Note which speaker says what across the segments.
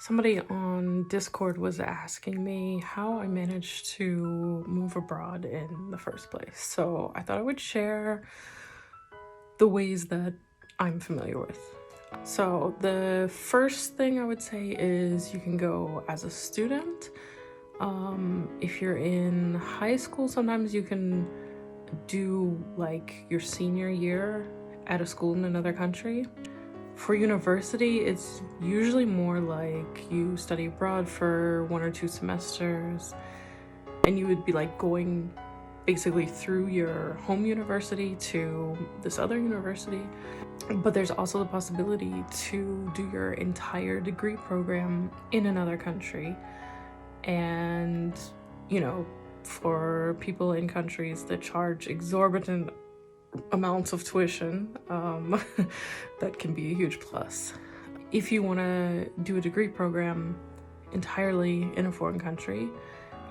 Speaker 1: Somebody on Discord was asking me how I managed to move abroad in the first place. So I thought I would share the ways that I'm familiar with. So the first thing I would say is you can go as a student. If you're in high school, sometimes you can do like your senior year at a school in another country. For university, it's usually more like you study abroad for 1 or 2 semesters, and you would be like going basically through your home university to this other university. But there's also the possibility to do your entire degree program in another country. And, for people in countries that charge exorbitant amounts of tuition, that can be a huge plus. If you want to do a degree program entirely in a foreign country,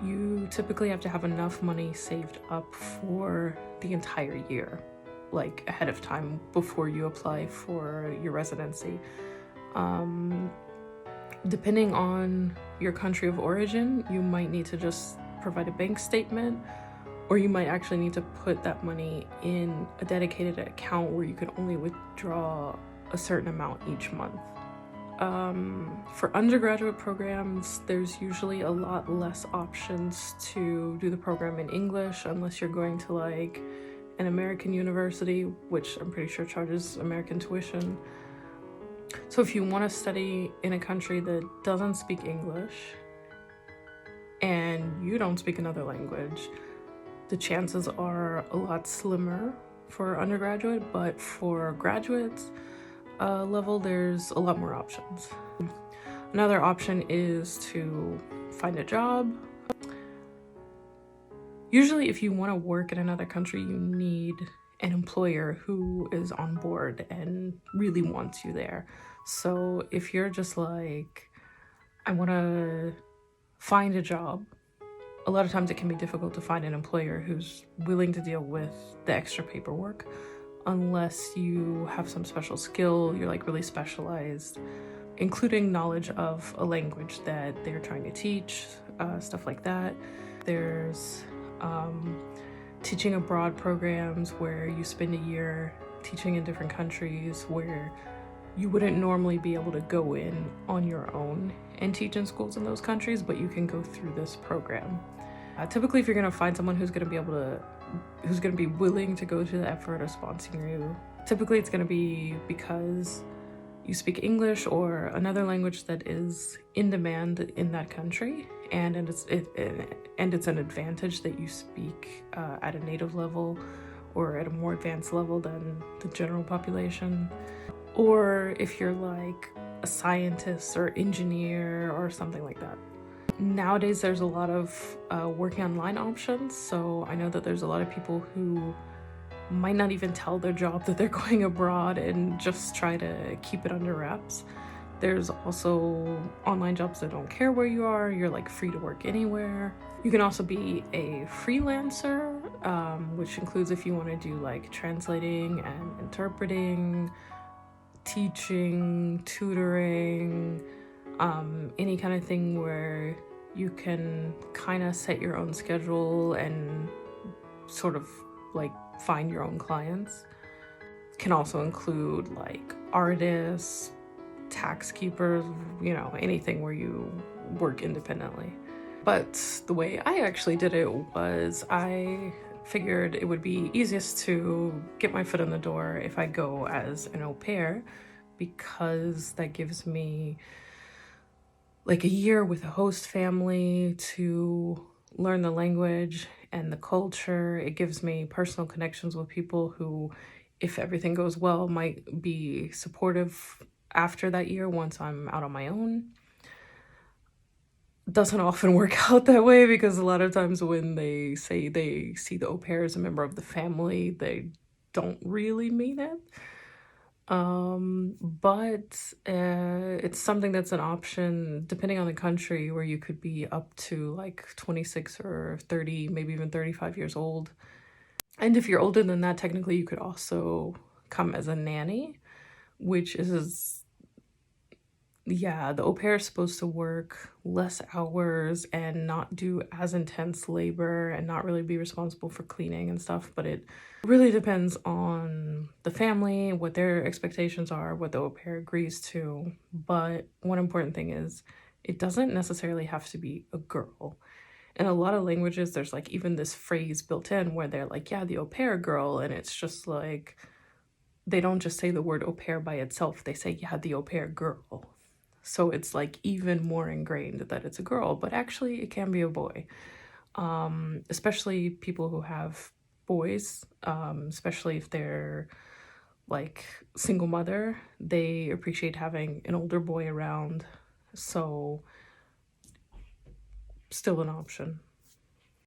Speaker 1: you typically have to have enough money saved up for the entire year, like ahead of time before you apply for your residency. Depending on your country of origin, you might need to just provide a bank statement, or you might actually need to put that money in a dedicated account where you can only withdraw a certain amount each month. For undergraduate programs, there's usually a lot less options to do the program in English unless you're going to like an American university, which I'm pretty sure charges American tuition. So if you want to study in a country that doesn't speak English and you don't speak another language, the chances are a lot slimmer for undergraduate, but for graduates level, there's a lot more options. Another option is to find a job. Usually, if you want to work in another country, you need an employer who is on board and really wants you there. So if you're just like, I want to find a job, a lot of times it can be difficult to find an employer who's willing to deal with the extra paperwork unless you have some special skill, you're like really specialized, including knowledge of a language that they're trying to teach, stuff like that. There's teaching abroad programs where you spend a year teaching in different countries where you wouldn't normally be able to go in on your own and teach in schools in those countries, but you can go through this program. Typically, if you're going to find someone who's going to be willing to go to the effort of sponsoring you, typically it's going to be because you speak English or another language that is in demand in that country, and it's an advantage that you speak at a native level or at a more advanced level than the general population. Or if you're like a scientist or engineer or something like that. Nowadays, there's a lot of working online options, so I know that there's a lot of people who might not even tell their job that they're going abroad and just try to keep it under wraps. There's also online jobs that don't care where you are, you're like free to work anywhere. You can also be a freelancer, which includes if you want to do like translating and interpreting, teaching, tutoring, any kind of thing where you can kind of set your own schedule and sort of like find your own clients. Can also include like artists, tax keepers, anything where you work independently. But the way I actually did it was I figured it would be easiest to get my foot in the door if I go as an au pair, because that gives me like a year with a host family to learn the language and the culture. It gives me personal connections with people who, if everything goes well, might be supportive after that year once I'm out on my own. Doesn't often work out that way because a lot of times when they say they see the au pair as a member of the family, they don't really mean it. But it's something that's an option depending on the country, where you could be up to like 26 or 30, maybe even 35 years old. And if you're older than that, technically you could also come as a nanny, which is yeah, the au pair is supposed to work less hours and not do as intense labor and not really be responsible for cleaning and stuff, but it really depends on the family, what their expectations are, what the au pair agrees to. But one important thing is it doesn't necessarily have to be a girl. In a lot of languages, there's like even this phrase built in where they're like, yeah, the au pair girl, and it's just like they don't just say the word au pair by itself, they say, yeah, the au pair girl. So it's like even more ingrained that it's a girl, but actually it can be a boy. Especially people who have boys, especially if they're like single mother, they appreciate having an older boy around. So still an option.